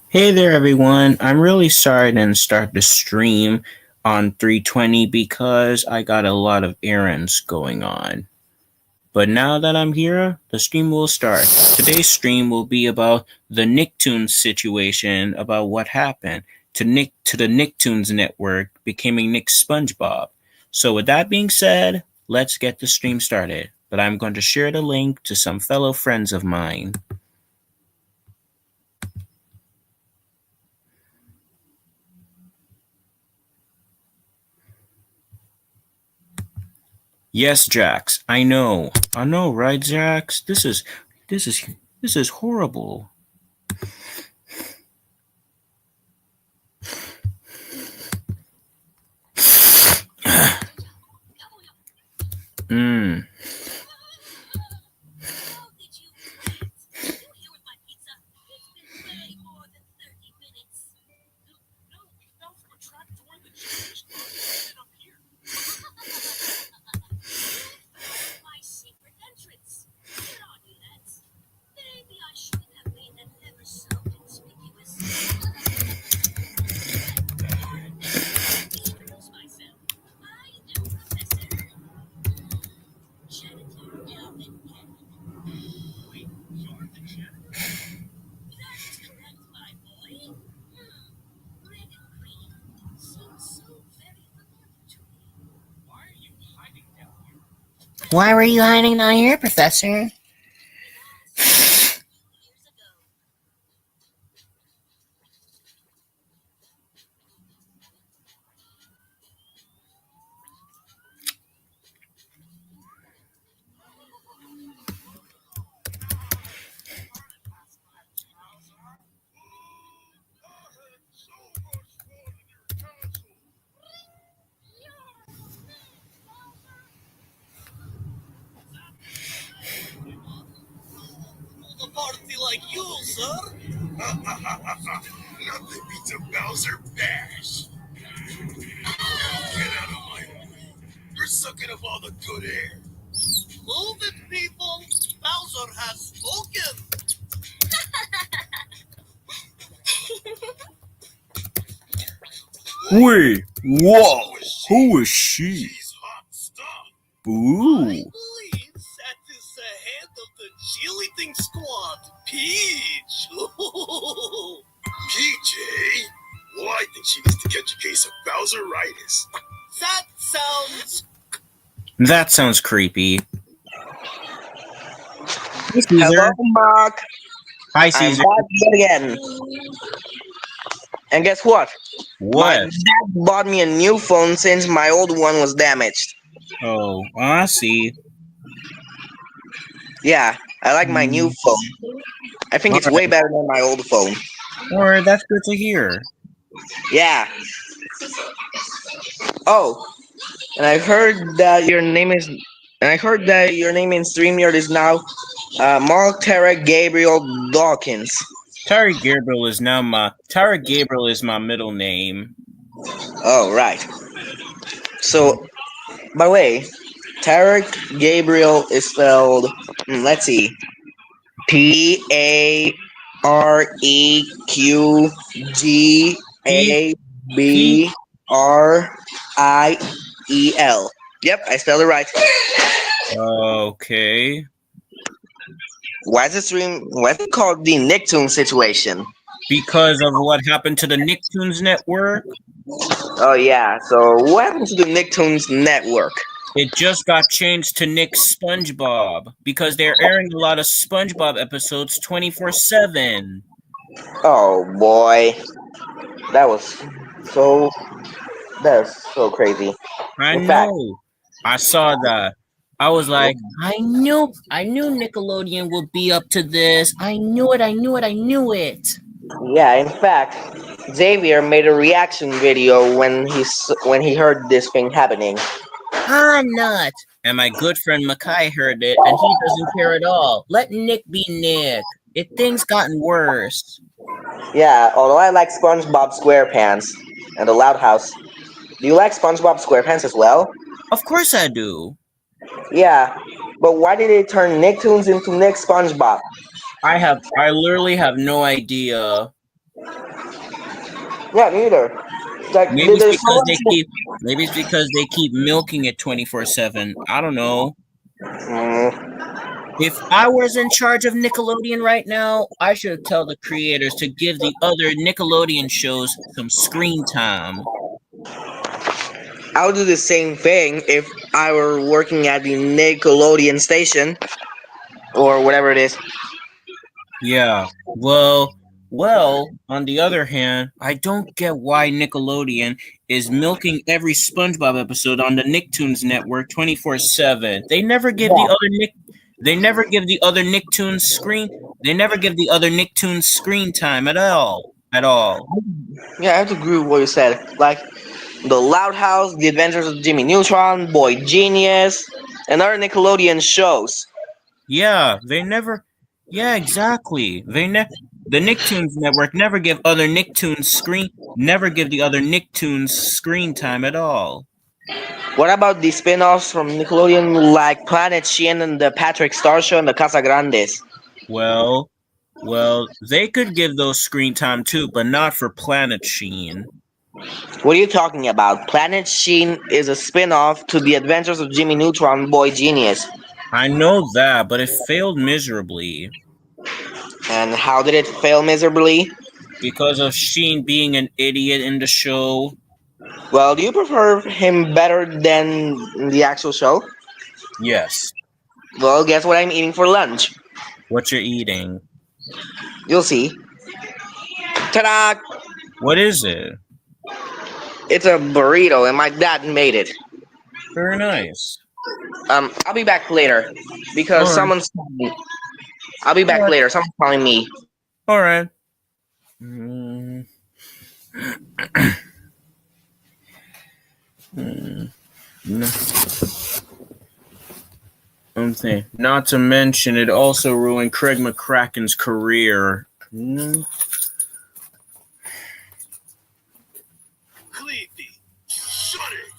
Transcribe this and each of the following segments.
Hey there, everyone. I'm really sorry I didn't start the stream on 320 because I got a lot of errands going on. But now that I'm here, the stream will start. Today's stream will be about the NickToons situation, about what happened to the NickToons network becoming Nick SpongeBob. So with that being said, let's get the stream started. But I'm going to share the link to some fellow friends of mine. Yes, Jax. I know. I know, right, Jax? This is this is horrible. Hmm. Why were you hiding down here, Professor? A party like you, sir. Nothing beats a Bowser bash. Get out of my way. You're sucking up all the good air. Move it, people. Bowser has spoken. Wait, whoa! Who is she? She's hot stuff. Ooh. I believe that is the head of the cheerleading squad, Peach. PJ? Well, I think she needs to catch a case of Bowseritis. That sounds creepy. Hey, Hello, Caesar. Mark. Hi, I'm Caesar. back yet again. And guess what? My What? dad bought me a new phone since my old one was damaged. Oh, I see. Yeah, I like my new phone. I think it's way better than my old phone. Alright, that's good to hear. Yeah. Oh, and I heard that your name is. And I heard that your name in StreamYard is now Mark Tara Gabriel Dawkins. Tara Gabriel is my middle name. Oh, right. So, by the way, Tarek Gabriel is spelled. Let's see. P Tareqgabriel. Yep, I spelled it right. Okay. Why is the stream? Why is it called the NickToons Situation? Because of what happened to the NickToons network, Oh yeah. So what happened to the NickToons network? it just got changed to Nick SpongeBob because they're airing a lot of SpongeBob episodes 24/7. Oh boy, that was so. That's so crazy. I In fact, know. I saw that. I was like, I knew Nickelodeon would be up to this. I knew it. yeah, in fact, Xavier made a reaction video when he heard this thing happening. I'm not. And my good friend Makai heard it, and he doesn't care at all. Let Nick be Nick. Things gotten worse. Yeah, although I like SpongeBob SquarePants and the Loud House. Do you like SpongeBob SquarePants as well? Of course I do. Yeah, but why did they turn Nicktoons into Nick SpongeBob? I literally have no idea. Yeah, neither. Like Maybe it's there's so because they much. keep maybe it's because they keep milking it 24/7. I don't know. Mm, If I was in charge of Nickelodeon right now, I should tell the creators to give the other Nickelodeon shows some screen time. I would do the same thing if I were working at the Nickelodeon station or whatever it is. Yeah. Well, on the other hand, I don't get why Nickelodeon is milking every SpongeBob episode on the NickToons network 24/7. They never give the other Nicktoons screen they never give the other Nicktoons screen time at all. At all. Yeah, I have to agree with what you said. Like the Loud House, The Adventures of Jimmy Neutron, Boy Genius, and other Nickelodeon shows. Yeah, they never Yeah, exactly. The Nicktoons network never give the other Nicktoons screen time at all. What about the spin-offs from Nickelodeon like Planet Sheen and the Patrick Star Show and the Casa Grandes? Well, they could give those screen time too, but not for Planet Sheen. What are you talking about? Planet Sheen is a spin-off to The Adventures of Jimmy Neutron and Boy Genius. I know that, but it failed miserably And how did it fail miserably? because of Sheen being an idiot in the show. Well, do you prefer him better than the actual show? Yes. Well, guess what I'm eating for lunch? What you're eating? You'll see. Ta-da! What is it? It's a burrito, and my dad made it. Very nice. I'll be back later because All right. someone's calling me. I'll be All back right. later. Someone's calling me. All right. Mm, mm, no. Not to mention, it also ruined Craig McCracken's career. Cleavy, shut it.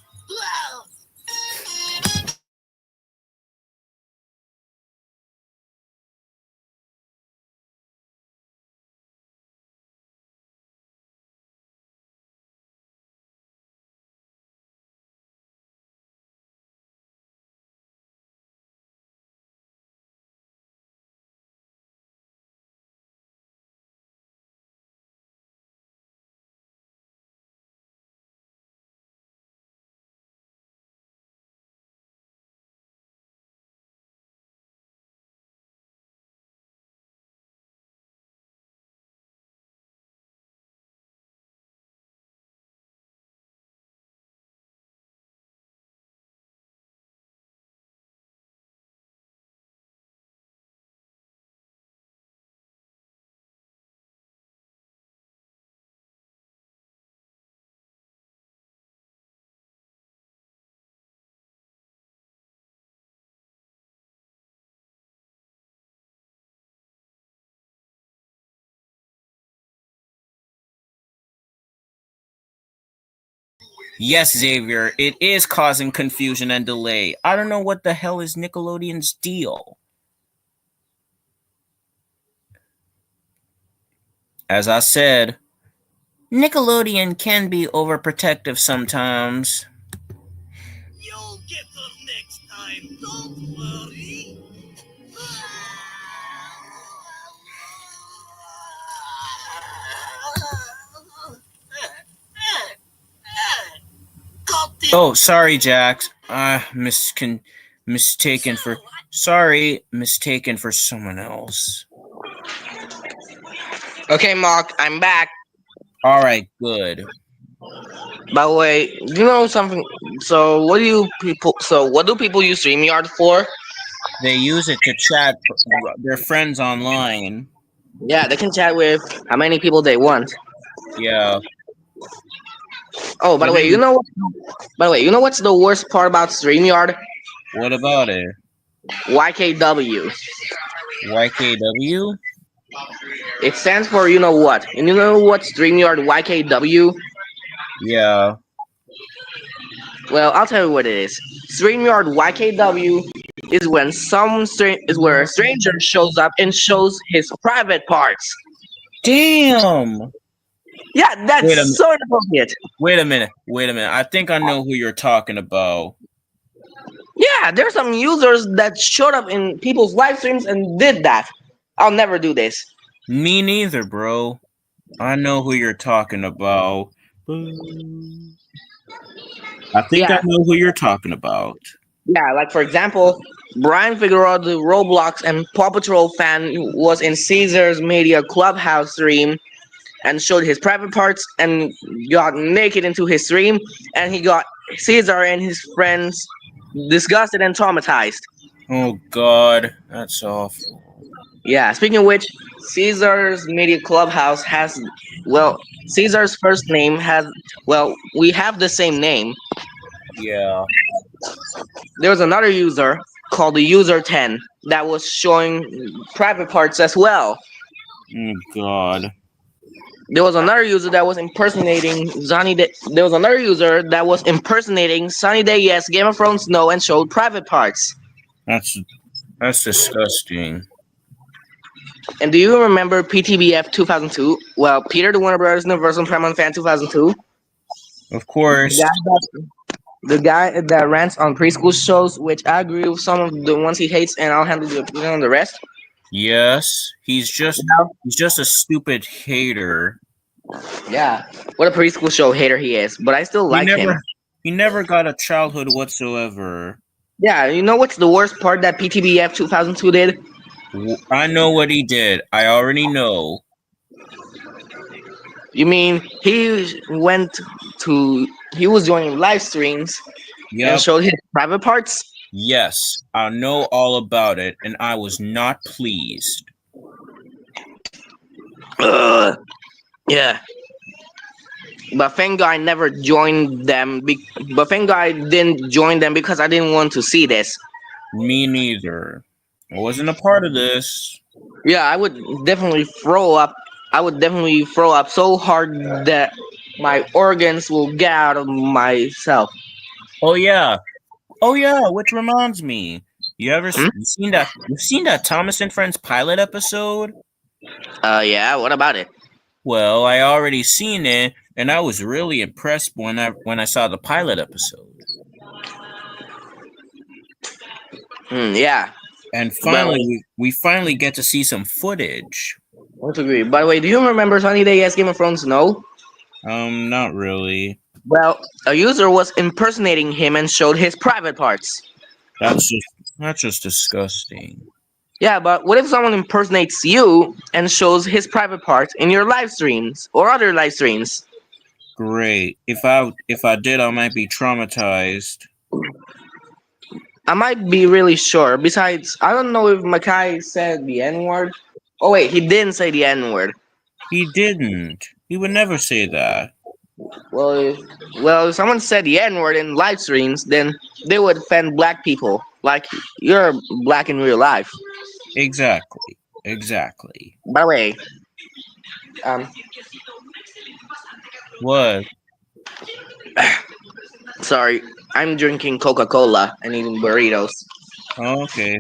Yes, Xavier, it is causing confusion and delay. I don't know what the hell is Nickelodeon's deal. As I said, Nickelodeon can be overprotective sometimes. You'll get them next time, don't worry. Oh, sorry, Jax. Mistaken for someone else. Okay, Mark, I'm back. All right, good. By the way, you know something? So, what do you people? So, what do people use Streamyard for? They use it to chat their friends online. Yeah, they can chat with how many people they want. Yeah, Oh, by but the way, then you know what's the worst part about Streamyard? what about it? YKW. YKW? It stands for you know what? And you know what Streamyard YKW? Yeah. Well, I'll tell you what it is. StreamYard YKW is when is where a stranger shows up and shows his private parts. Damn. Yeah, Wait a that's minute. so inappropriate. Wait a minute. Wait a minute. I think I know who you're talking about. Yeah, there's some users that showed up in people's live streams and did that. I'll never do this. Me neither, bro. I know who you're talking about. Boo. I think I Yeah, know who you're talking about. yeah. Like for example, Brian Figueroa, the Roblox and Paw Patrol fan, was in Caesar's Media Clubhouse stream and showed his private parts and got naked into his stream, and he got Caesar and his friends disgusted and traumatized. Oh God, that's awful. Yeah, speaking of which, Caesar's Media Clubhouse has, well, Caesar's first name has, well, we have the same name. Yeah. There was another user called the user 10 that was showing private parts as well. Oh God. There was another user that was impersonating Sunny Day. There was another user that was impersonating Sunny Day Yes, Game of Thrones Snow, and showed private parts. That's that's disgusting. And do you remember PTBF 2002? Well, Peter the Warner Brothers Universal Paramount Fan 2002. Of The course. guy that the guy that rants on preschool shows, which I agree with some of the ones he hates, and I'll handle the opinion on the rest. Yes. Yeah. He's just a stupid hater. Yeah, what a preschool show hater he is, but I still He like him. never got a childhood whatsoever. Yeah, you know what's the worst part that PTBF 2002 did? I know what he did. I already know. You mean he was joining live streams and Yep. showed his private parts? Yes. I know all about it, and I was not pleased. Ugh. Yeah. But thank God I never joined them. But thank God I didn't join them because I didn't want to see this. Me neither. I wasn't a part of this. Yeah, I would definitely throw up. I would definitely throw up so hard that my organs will get out of myself. Oh yeah. Oh yeah, which reminds me. Hmm? You've seen that Thomas and Friends pilot episode? Yeah. What about it? Well, I already seen it, and I was really impressed when I saw the pilot episode. Yeah. And But finally, we finally get to see some footage. I want to agree. By the way, do you remember Sunny Day Yes, Game of Thrones? No. Not really. Well, a user was impersonating him and showed his private parts. That's just disgusting. Yeah, but what if someone impersonates you and shows his private parts in your live streams or other live streams? Great. If I did, I might be traumatized. I might be really sure. Besides, I don't know if Makai said the N word. Oh wait, he didn't say the N word. He didn't. He would never say that. Well, if someone said the N word in live streams, then they would offend black people. Like you're black in real life. Exactly. Exactly. By the way, um, What? sorry, I'm drinking Coca-Cola and eating burritos. Oh, okay.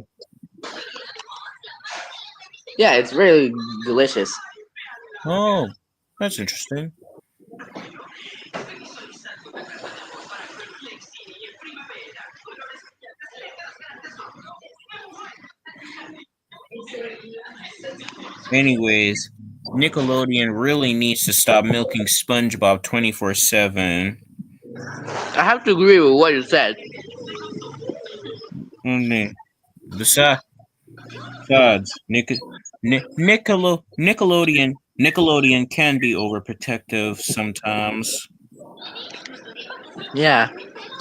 Yeah, it's really delicious. Oh, that's interesting. Anyways, Nickelodeon really needs to stop milking SpongeBob 24/7. I have to agree with what you said. Besides, Nickelodeon can be overprotective sometimes. Yeah.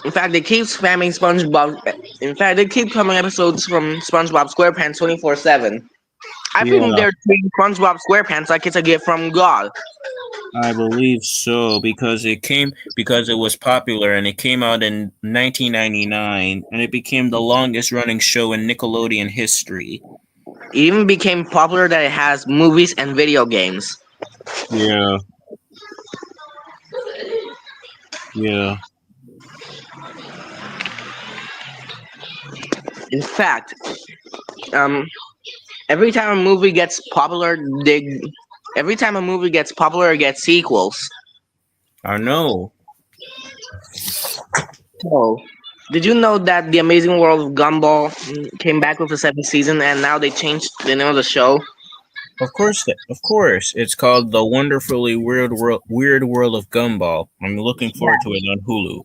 In fact, they keep spamming SpongeBob. In fact, they keep coming episodes from SpongeBob SquarePants 24/7. I think Yeah, they're treating SpongeBob SquarePants like it's a gift from God. I believe so because it was popular and it came out in 1999 and it became the longest running show in Nickelodeon history. It even became popular that it has movies and video games. Yeah. Yeah. In fact, um, every time a movie gets popular, Every time a movie gets popular, it gets sequels. I know. Oh, did you know that The Amazing World of Gumball came back with a seventh season, and now they changed the name of the show? Of course. It's called The Wonderfully Weird World of Gumball. I'm looking forward to it on Hulu.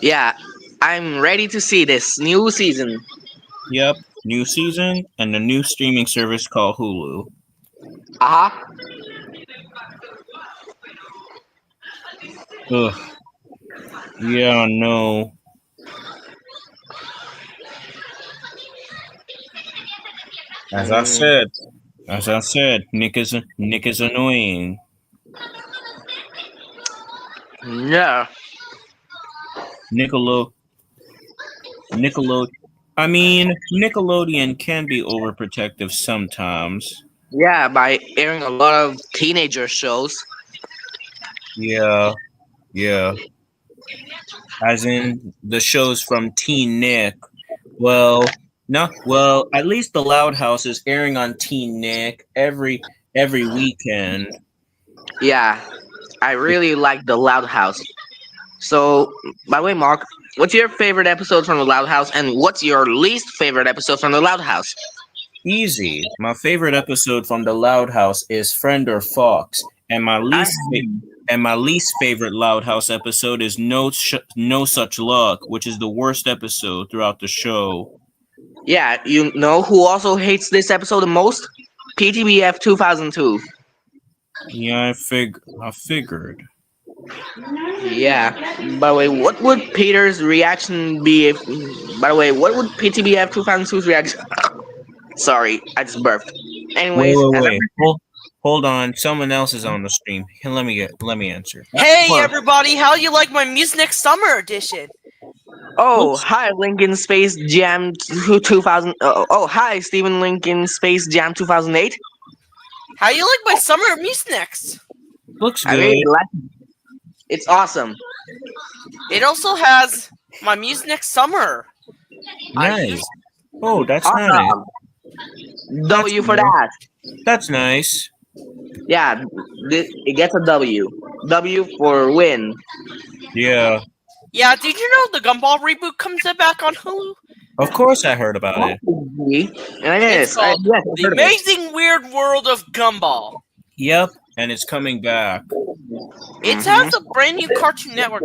Yeah, I'm ready to see this new season. Yep, new season and a new streaming service called Hulu. Aha. Ugh. Yeah, no. As I Mm, said, Nick is annoying. yeah, Nickelode Nickelode I mean, Nickelodeon can be overprotective sometimes. yeah, by airing a lot of teenager shows. Yeah, yeah. As in the shows from Teen Nick. Well, no, well, at least the Loud House is airing on Teen Nick every weekend. Yeah, I really like the Loud House. So, by the way, Mark, what's your favorite episode from the Loud House, and what's your least favorite episode from the Loud House? Easy. My favorite episode from the Loud House is Friend or Fox, and I, my least favorite Loud House episode is No Such Luck, which is the worst episode throughout the show. yeah, you know who also hates this episode the most? PTBF 2002. Yeah, I figured. Yeah. By the way, what would Peter's reaction be if? By the way, what would PTBF 2002's reaction? Sorry, I just burped. Wait, Anyways, wait, as I wait. Hold on. Someone else is on the stream. Here, let me answer. Hey Mark. everybody, how you like my Music Summer Edition? Oh, Oops. hi, Lincoln Space Jam 2000. Hi, Stephen Lincoln Space Jam 2008. How you like my Summer Music? Looks I good. really like it. It's awesome. It also has my Music Summer. Nice. Oh, that's nice. Awesome. W for nice. that. That's nice. Yeah, it gets a W. W for win. Yeah. Yeah, did you know the Gumball reboot comes back on Hulu? Of course I heard about it. And I It's yes, called yes, I've The heard of it. Amazing Weird World of Gumball. Yep, and it's coming back. It has a brand new Cartoon Network,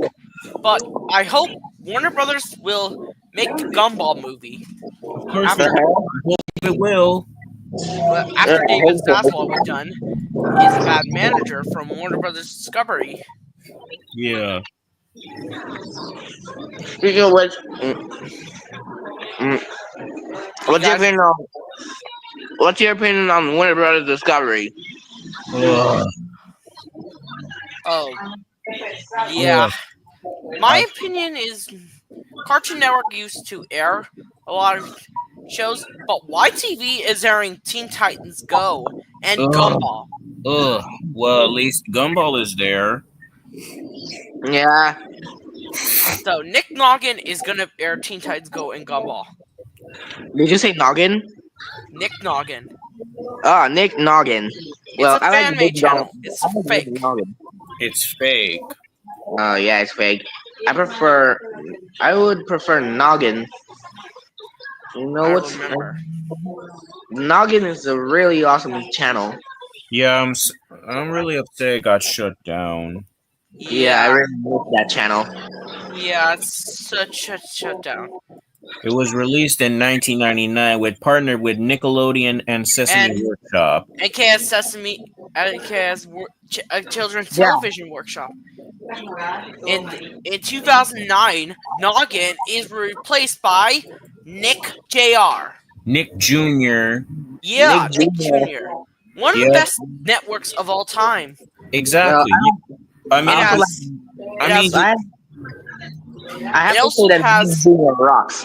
but I hope Warner Brothers will make the Gumball movie Of course after, it will. after David Zaslav was done. Is a bad manager from Warner Brothers Discovery. Yeah. Speaking of which, what's your opinion on Warner Brothers Discovery? Ugh. Oh, yeah. Ugh. My opinion is Cartoon Network used to air a lot of shows, but YTV is airing Teen Titans Go and Ugh. Gumball. Ugh. Well, at least Gumball is there. Yeah, So Nick Noggin is gonna air Teen Titans Go and Gumball. did you say Noggin? Nick Noggin. Ah, Nick Noggin. Well, It's a I like fan the made big channel. dog. It's I like the fake. big Noggin. It's fake. Oh yeah, it's fake. I would prefer Noggin. You know I what's remember. Noggin is a really awesome channel. Yeah, I'm really upset it got shut down. Yeah, I really like that channel. Yeah, it's such a shutdown. It was released in 1999 with partnered with Nickelodeon and Sesame And- Workshop. AKS Sesame, AKS Children's Yeah. Television Workshop. In 2009, Noggin is replaced by Nick Jr. Nick Jr. Yeah, Nick Nick Jr. One of the Yeah. best networks of all time. Exactly. I mean, It has, I mean, I have It to also say that has- Junior rocks.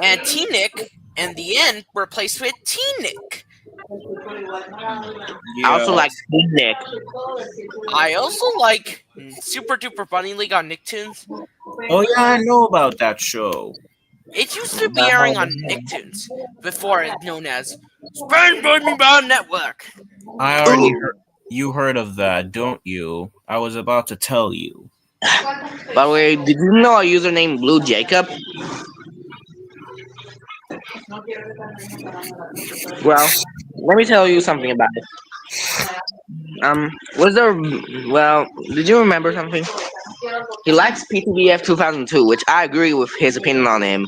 and T-Nick, in the end, replaced with T-Nick. yeah. I also like Nick. I also like Super Duper Bunny League on NickToons. Oh yeah, I know about that show. It used to be airing on NickToons before it known as Spin Baby Band Network. I already heard. You heard of that, don't you? I was about to tell you. By the way, did you know a user named Blue Jacob? Well, let me tell you something about it. Was there? Well, did you remember something? He likes PTBF 2002, which I agree with his opinion on him.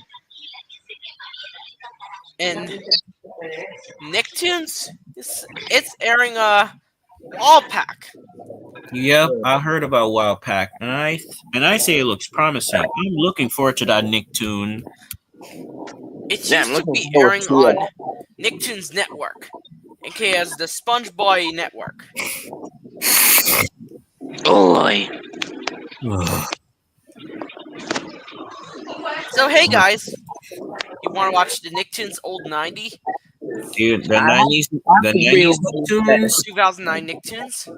And Nicktoons, it's airing All Pack. Yep, I heard about Wildpack, and I say it looks promising. I'm looking forward to that Nicktoon. It Yeah, I'm used to looking be forward airing to on it. Nicktoons Network, aka as the SpongeBob Network. Oi. So hey guys, you want to watch the Nicktoons old 90, Dude, the I have 90s, to the agree 90s with what you said. Nicktoons. 2009 Nicktoons?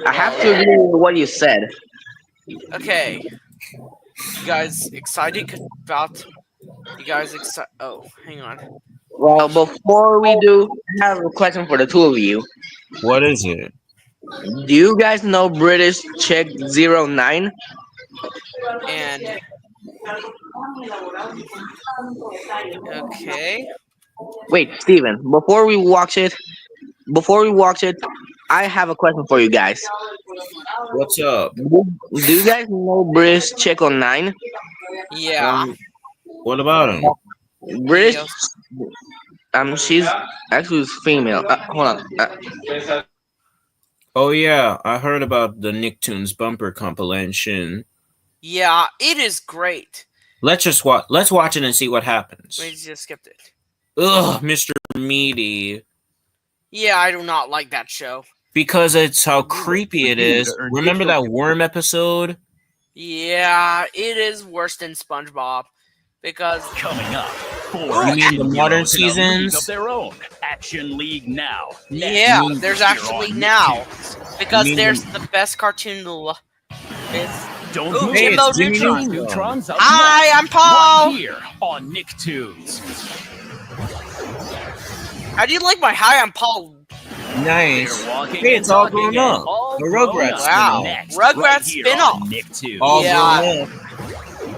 I have to agree with what you said. Okay, you guys excited about? You guys excited? Oh, hang on. Well, before we do, I have a question for the two of you. What is it? Do you guys know British Czech 09? And okay, Wait, Steven, before we watch it, I have a question for you guys. What's up? Do you guys know British Czech 09? yeah, What about him? British, yes, she's actually female. Hold on. Oh yeah, I heard about the Nicktoons bumper compilation. yeah, it is great. Let's watch it and see what happens. We just skipped it. Ugh, Mr. Meaty. Yeah, I do not like that show. Because it's how creepy it is. Remember that worm episode? Yeah, it is worse than SpongeBob because Coming up, You mean the modern seasons? of their own. Action League now. yeah, mean there's here actually on now Nicktoons. because mean there's the best cartoon. It's Don't Ooh, move. Hey, Jimbo it's Jimmy Neutron. Neutron. Neutrons up Hi, next, I'm Paul. right here on Nicktoons. How do you like my hi? I'm Paul. Nice. They're walking Hey, and it's all talking grown and up. all The grown Rugrats up. Wow. Next, Rugrats right here spin-off. on Nicktoons. All Yeah. grown up.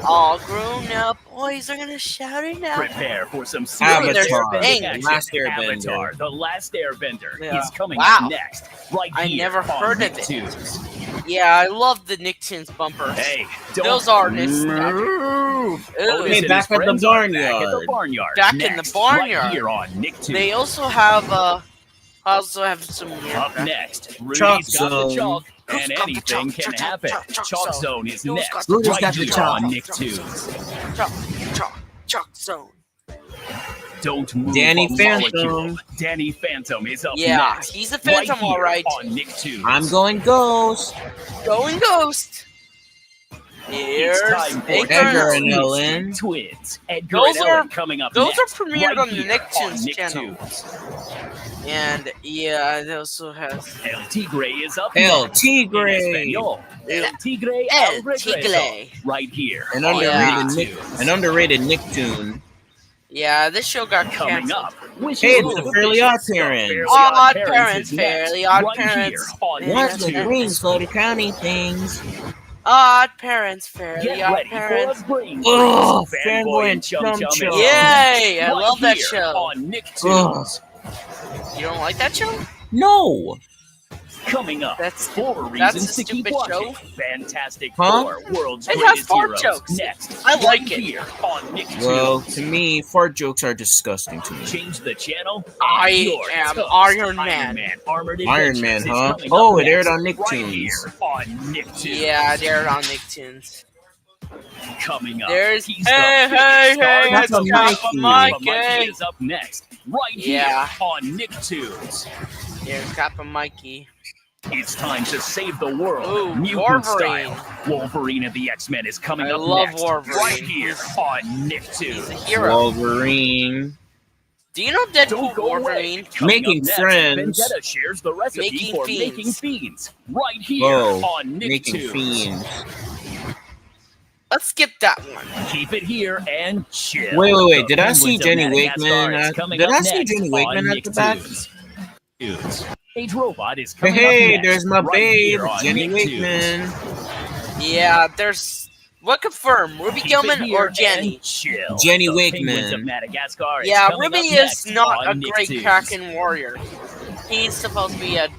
All grown up boys are gonna shout it out. Prepare for some Avatar. serious airbending The action. Last Airbender. Avatar, the Last Airbender, Yeah. is coming Wow. up next. Right I here never on heard of it. Nicktoons. Yeah, I love the Nicktoons bumpers. Hey, don't Those are nostalgic. move. Ooh. Otis Hey, and back his at the friends are Back at the barnyard. barnyard. Back in the Next, barnyard. Right here on Nicktoons. They also have some Up next, Chalk Rudy's got the Zone. chalk, Who's and got the anything chalk? can Chalk, happen. chalk, chalk Chalk zone. Zone is Who's next, got the Rudy's right got the here chalk. on Nicktoons. Chalk zone. Don't move Danny a molecule. Phantom. Danny Phantom is up Yeah, next. he's a phantom, right here alright. on Nicktoons. I'm going ghost. Going ghost. Here's It's time for Edgar Edgar and and Ellen. Ellen. Twins. Edgar Those and are- Ellen coming up those next. are premiered right on the here Nicktoons channel. Nicktoons. And yeah, it also has El Tigre is up El next. Tigre. In Espanol. El Tigre El al regreso. Tigre. Right here An on underrated Nicktoons. an underrated Nicktoon. Yeah, this show got Coming canceled. up, Wishes Hey, it's of the the Fairly Wishes. Odd The Parents. Fairly Odd Parents Parents, is next, Fairly Odd right Parents. here on What's the Nicktoons. green for the county things? Odd Parents, Fairly Get Odd ready Parents. for a brain Ugh, freeze. Fanboy and Chum is Chum. up Yay, I right love that here show. On Nicktoons. You don't like that show? No. Coming up, That's- 4 that's reasons a to keep stupid watching. show. Fantastic Huh? Four, World's It has Greatest fart Heroes. jokes. Next, I like right it. here on Nicktoons. Well, to me, fart jokes are disgusting to me. Change the channel. I Your am toast. Iron Man. Armored Iron Adventures Man, is huh? coming Oh, up it aired next, on Right Nicktoons. here on Nicktoons. Yeah, they're on Nicktoons. Coming up. There's he's the hey, biggest hey, star hey, in That's it's a Papa Mikey. Mikey Mikey. is up next, right Yeah. here on Nicktoons. There's Papa Mikey. It's time to save the world. Ooh, Mutant Wolverine. style. Wolverine and the X-Men is coming I up love next, Wolverine. right here on He's a Nicktoons. hero. Wolverine. Do you know Don't Deadpool go away. Wolverine? Coming Making up next, friends. Vendetta shares the recipe Making for fiends. making fiends, right here Whoa, on making Nicktoons. fiends. Let's skip that one. Keep it here and chill. Wait. Did I Penguins see of Jenny Madagascar Wakeman is at- coming did up I see next Jenny on Wakeman at the back? Nicktoons. Age Robot is coming Hey, up next, there's my right babe, here on Jenny NickToons. Wakeman. Yeah, there's what confirmed, Ruby Keep it Gilman here or Jenny? and chill. Jenny The Penguins of Wakeman. Madagascar is Yeah, coming Ruby up is next not a on great NickToons. Kraken warrior. He's supposed to be a.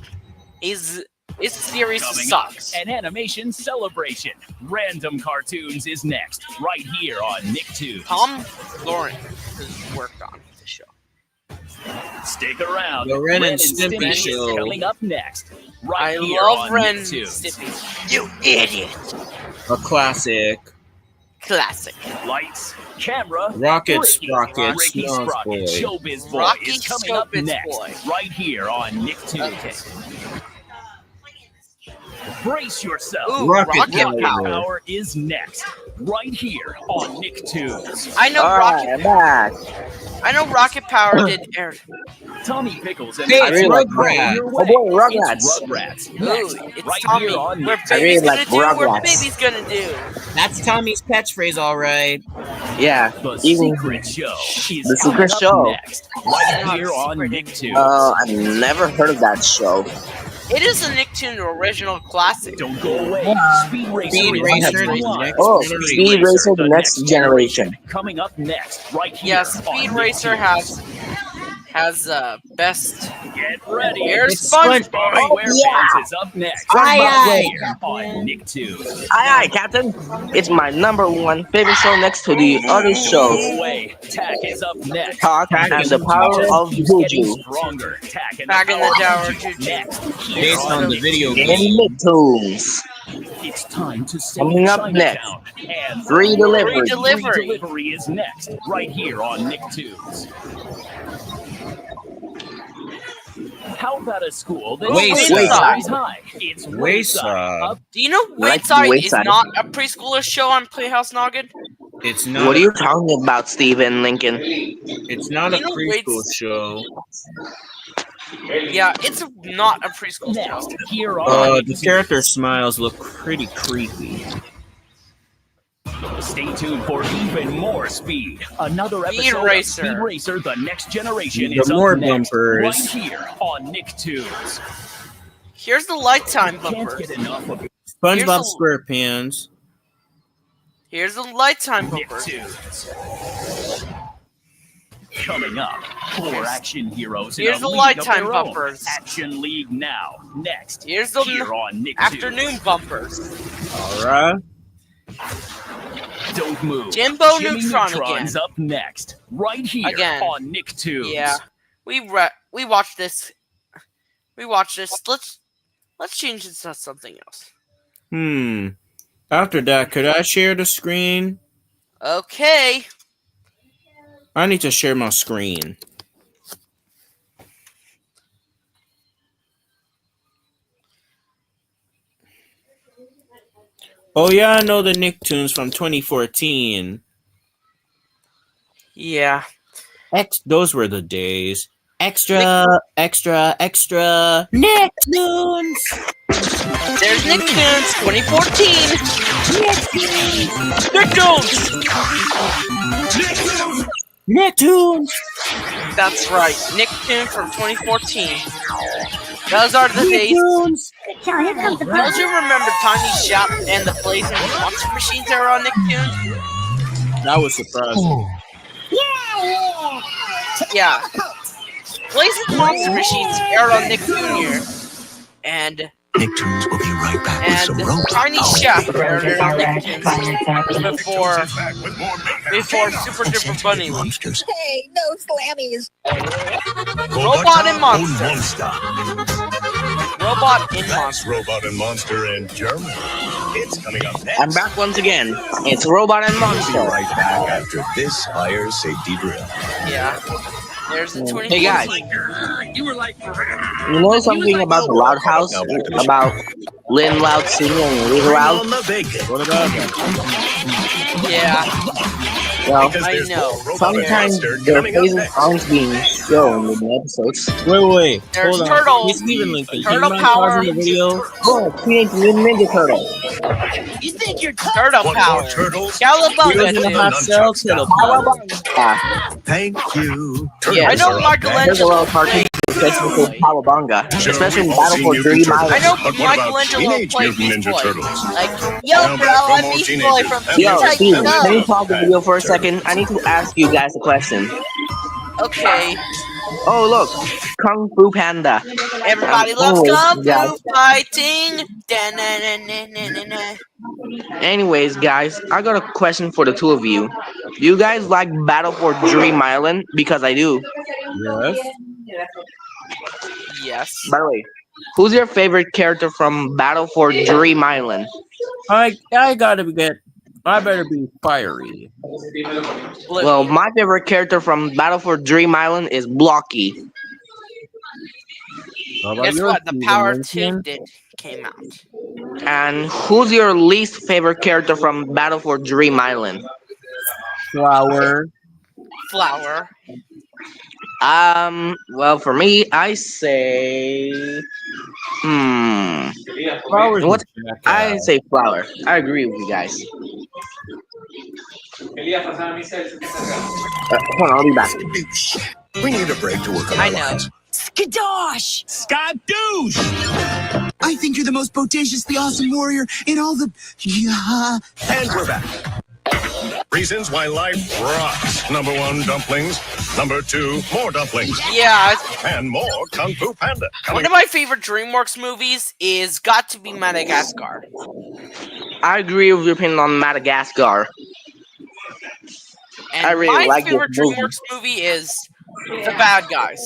His series Coming up, sucks. an animation celebration. Random Cartoons is next, right here on NickToons. Tom Lawrence has worked on the show. Stick around. The Ren and Stimpy Stimpy is Show. coming up next, right I here love on Ren NickToons. Stimpy. You idiot! A classic. Classic. Lights, camera, Rocket Ricky. Sprocket, Ricky Smells Sprocket, Boy. Showbiz Boy Rocky is coming up Showbiz next, Boy. right here on NickToons. Okay. Brace yourself. Ooh, Rocket Rocket Power. Power. Power is next, right here on NickToons. I know Alright, I'm back. I know Rocket Power did air. Tommy Pickles and Hey, I really like Rugrats. your Oh boy, way. Rugrats. It's Rugrats. Ooh, Next, it's right Tommy. here on Where NickToons. I really baby's like gonna do, where Rugrats. baby's gonna do. That's Tommy's catchphrase, all right. Yeah, The even Secret Show is The coming Secret up Show. next, right Not here on Secret. NickToons. I've never heard of that show. It is a Nicktoon original classic. Don't go away. Speed Racer Speed is Racer, next the one. next Oh, generation. Speed Racer, the next generation. Coming up next, right here. Yeah, on Speed Racer NickToons. has best. Get ready. Here's It's SpongeBob. Bobby Oh, yeah. SquarePants is up next. Aye, Right aye. here on NickToons. Aye, aye, Captain. It's my #1 favorite show next to the other Don't shows. go away. Tack is up next. Talk Tack and is the power Just of keeps getting Juju. stronger. Tack and Back in the power Tower of of Juju. next. Here Based on the video NickToons. game. In Nicktoons. It's time to save Coming up Chinatown. And Free delivery. Free delivery. Free delivery is next, right here on NickToons. How about a school that's Wayside. high? It's Wayside. Up Do you know Like Wayside is Wayside. not a preschooler show on Playhouse Noggin? It's not. What are you talking about, Steven Lincoln? It's not a You know, preschool Ways- show. Yeah, it's not a preschool show. next, here on The character smiles look pretty creepy. Stay tuned for even more speed. Another Speed episode Racer. of Speed Racer, the next generation The is more up next, bumpers. right here on NickToons. Here's the Lifetime Can't bumpers. get enough of SpongeBob Here's SquarePants. Here's the Lifetime bumpers. NickToons. Coming up, 4 action heroes in Here's a the league Lifetime of their own. bumpers. Action League now. Next, Here's the here on NickToons. Afternoon bumpers. All right. Don't move. Jimbo Jimmy Neutron Neutron's again. up next, right here Again. on NickToons. Yeah, we watched this. We watched this. Let's change it to something else. After that, could I share the screen? Okay. I need to share my screen. Oh yeah, I know the Nicktoons from 2014. Yeah. Those were the days. Extra, extra, extra. Nicktoons. There's Nicktoons 2014. Nicktoons. Nicktoons. That's right. Nicktoons from 2014. Those are the days. Nicktoons. Don't you remember Tiny Shop and the Blazing Monster Machines that were on Nicktoons? That was surprising. Yeah. Blazing Monster Machines aired on Nicktoon and Nicktoons will be right back with some robot Tiny power. Chef aired on Nicktoons before Super Duper Bunny League. Monsters. Hey, no slammies. Robot and Monster. Monster. Robot in That's Monster. Robot and Monster in German. It's coming up next. I'm back once again. It's Robot and We'll be Monster. right back after this fire safety drill. Yeah. There's the 2014. Hey guys, you know something about the Loud House? About Lynn Loud singing and Little Loud? On the bacon. What about that? Yeah. Well, Because I there's know. more Robot and sometimes Monster their coming up faces next. aren't being shown in the episodes. Wait. There's Hold on. Turtle. Hey, Steven Lincoln, can Turtle you mind Power. pausing the video? Oh, Teenage Mutant Ninja Turtle. Turtle Want Power. more turtles? Cowabunga, Heroes in the dude. hot cell, Turtle Power. Ah, Thank you. I know are up Michelangelo. next. there's a little cartoon. played especially for boy. Cowabunga, Sure, especially we've in all Battle seen for Mutant Dream I Turtles, Island. know but what about Michelangelo Teenage played Mutant Beast Ninja Boy. Turtles? Like, yo, Now bro, back for I'm more Beast Boy teenagers from and Teen Yo, their Titans Steven, can you adventures Go. pause the as video for a second? I turtles. need to ask you guys a question. Okay, Oh, look, Kung Fu Panda. everybody loves Anyways, kung guys. fu fighting. Da-na-na-na-na-na. Anyways, guys, I got a question for the two of you. Do you guys like Battle for Dream Island? Because I do. Yes. Yes, By the way, who's your favorite character from Battle for Dream Island? I gotta get. I better be fiery. Well, Bluey. my favorite character from Battle for Dream Island is Blocky. How about Guess yours, what? The Steven Power 2 Lincoln? did came out. And who's your least favorite character from Battle for Dream Island? Flower. Flower. Well, for me, I say, hmm, Flower's a what? I jackass. say Flower. I agree with you guys. Hold on, I'll be back. We need a break to work on I our know. lines. Skadosh! Scott Douche! I think you're the most bodaciously awesome warrior in all the. Yeah. And we're back. Reasons why life rocks. Number one, dumplings. Number two, more dumplings. Yeah, And more Kung Fu Panda. one Coming of my favorite DreamWorks movies is got to be Madagascar. I agree with your opinion on Madagascar. And I really my like this favorite movie. DreamWorks movie is The Bad Guys.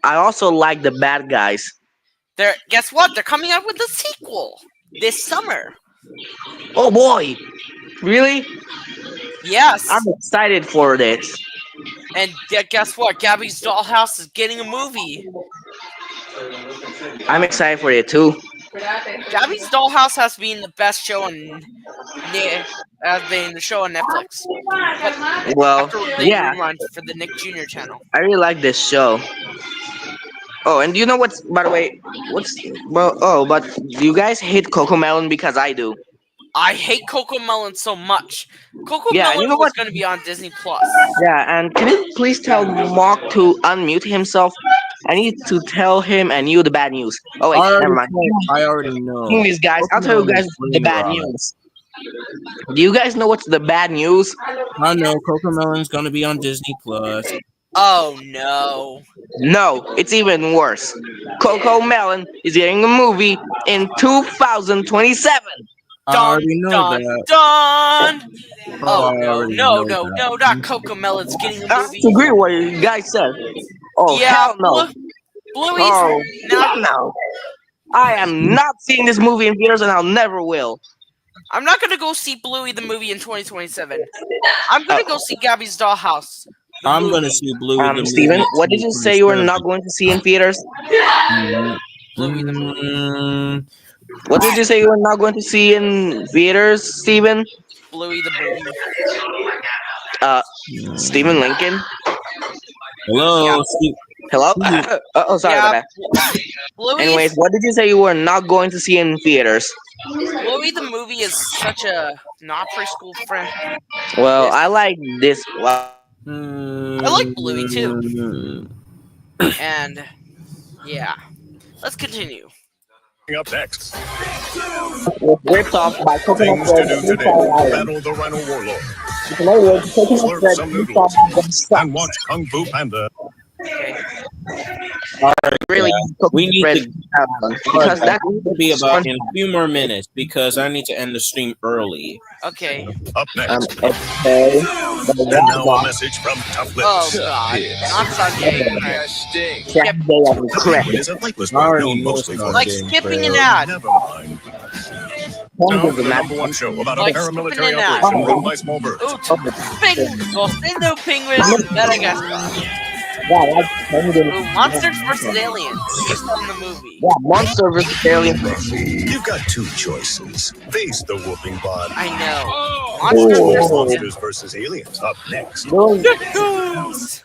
I also like the bad guys. Guess what? They're coming out with a sequel this summer. Oh boy, really? Yes. I'm excited for this. And guess what? Gabby's Dollhouse is getting a movie. I'm excited for it too. Gabby's Dollhouse has been the best show on has been the show on Netflix. But Well, after they yeah, rerun for the Nick Jr. channel. I really like this show. Oh, and do you know what's? By the way, what's? Well, oh, but do you guys hate Coco Melon because I do? I hate Coco Melon so much. Coco Yeah, Melon you know was what? going to be on Disney Plus. Yeah, and can you please tell Mark to unmute himself? I need to tell him and you the bad news. Oh wait, never mind. I already know. Anyways, guys, I'll tell you Pokemon guys is the brain bad rot. news. Do you guys know what's the bad news? I know Cocomelon's gonna be on Disney Plus. Oh no. No, it's even worse. Coco Melon is getting a movie in 2027. I Dun already know dun that. dun! Oh I no, already no, know no, that. no, not Coco Melon's getting a I movie. disagree with what you guys said. Oh, Yeah, hell no. Bluey's Oh, not. hell no. I am not seeing this movie in theaters and I'll never will. I'm not gonna go see Bluey the movie in 2027. I'm gonna go see Gabby's Dollhouse. The I'm movie. gonna see Bluey the movie. Steven, in what did you say you were 2027. not going to see in theaters? Bluey the movie. Mm, What did you say you were not going to see in theaters, Steven? Bluey the movie. Steven Lincoln? Hello, Steve. Hello? Steve. Oh, sorry about Yeah, that. Bluey's, Anyways, what did you say you were not going to see in theaters? Bluey the movie is such a not preschool friend. Well, Yes. I like this. I like Bluey too. Mm, And yeah, let's continue. up next. Was ripped off by Coconut Things to Bread do and today. Freestyle Island. Battle the Rhino Warlord. In other words, Coconut Slurp Bread some and noodles. Freestyle Island And sucks. watch Kung Fu Panda. Okay. Really, we Coconut need Bread to and Freestyle Island. Because Alright, that's we need to be about in a few more minutes because I need to end the stream early. Okay. Up next. okay. And now a message from Tough Oh Lips. god. Not Sunday. Trash day of crap. Penguin is a legless I already bird known know mostly for Like Sunday. skipping an ad. Never mind. Now for the number one show about Like a skipping paramilitary an ad. operation run by small birds. Ooh, no penguins in Madagascar. Yeah, like Penguin. Ooh, Monsters vs. Aliens, based on the movie. Yeah, Monster vs. Alien. You've got two choices. Face the whooping bod. I know. Monsters vs. Monsters versus aliens. Up next. Aliens.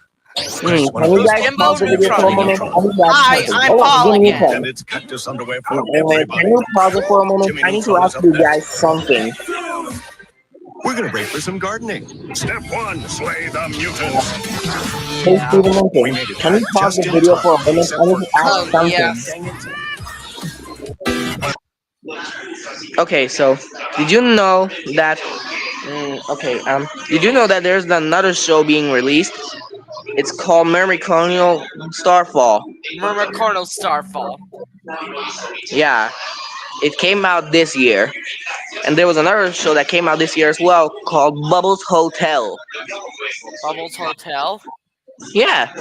Can you guys Jimbo pause the video for a Neutron. moment? Hi, I'm Paul give me a again. pen. And it's cactus underwear for Can everybody. you pause it for a moment? Jimmy I need to Neutron is ask up you next. guys something. We're gonna break for some gardening. Step 1, slay the mutants. Hey, Yeah. Stephen We Lincoln, made it can you back pause just the in video for a time, minute? I except need for to ask Oh Carl. something. yes. Dang it. Okay, so did you know that? Did you know that there's another show being released? It's called Mermaid Colonial Starfall. Murmur Cornel Starfall. Yeah, it came out this year, and there was another show that came out this year as well called Bubbles Hotel. Bubbles Hotel. Yeah,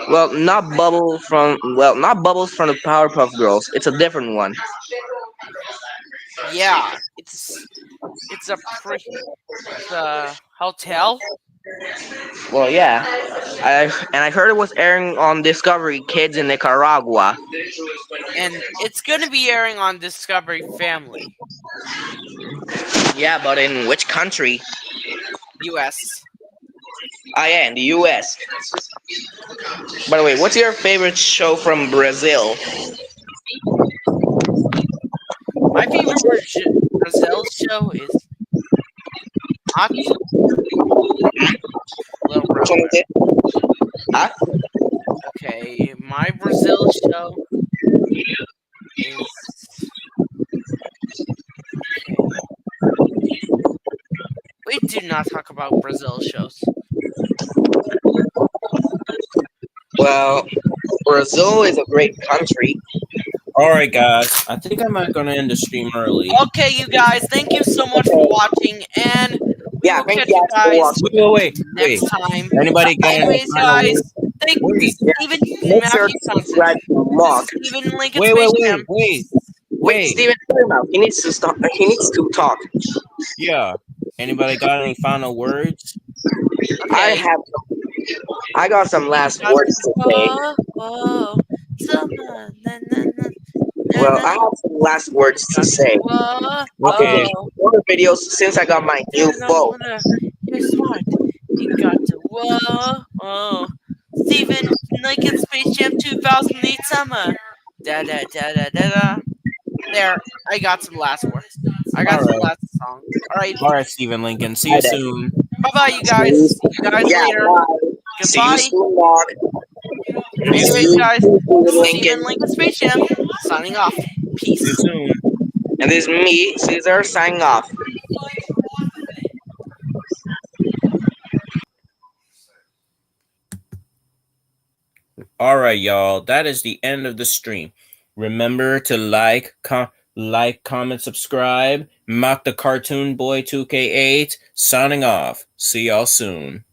not Bubbles from the Powerpuff Girls. It's a different one. Yeah. It's a it's a hotel, Well, yeah, I heard it was airing on Discovery Kids in Nicaragua. and it's gonna be airing on Discovery Family. Yeah, but in which country? US. Yeah, in the U.S. By the way, what's your favorite show from Brazil? My favorite Brazil show is not Little Which Brown one is Bear. it? Huh? Okay, my Brazil show is okay. We do not talk about Brazil shows. Well, Brazil is a great country. All right, guys. I think I'm not gonna end the stream early. Okay, you guys, thank you so much for Okay. watching, and we Yeah, will thank catch you you guys for guys Wait. next time. Anybody got any Anyways, final guys, words? thank Wait, Stephen Make sure Matthew to Johnson. subscribe to This Mark. is Stephen Lincoln wait, Space wait, wait, Jam. wait, Wait, wait. Steven, hear him out. He needs to stop. He needs to talk. Yeah. Anybody got any final words? I Okay. have. I got some We last got words to to say. whoa, whoa, summer, na na na na Well, na. I have some last We words to got to say. whoa, Okay. oh. Other videos since I got my new You're not phone. wanna, you're smart. You got to whoa, oh. Stephen Lincoln Space Jam 2008 summer. Da da da da da da. There, I got some last words. I got All some right. last song. All right, All right, Stephen Lincoln. See Bye you then. soon. bye bye, you See guys. you. See you guys Yeah, later. bye. See you Goodbye. soon, Mark. See you Anyways, soon. guys, Steven this is Lincoln. Stephen Lincoln Space Jam signing off. See you Peace. soon. And this is me, Caesar, signing off. All right, y'all. That is the end of the stream. Remember to comment, subscribe. Mock the Cartoon Boy 2K8 signing off. See y'all soon.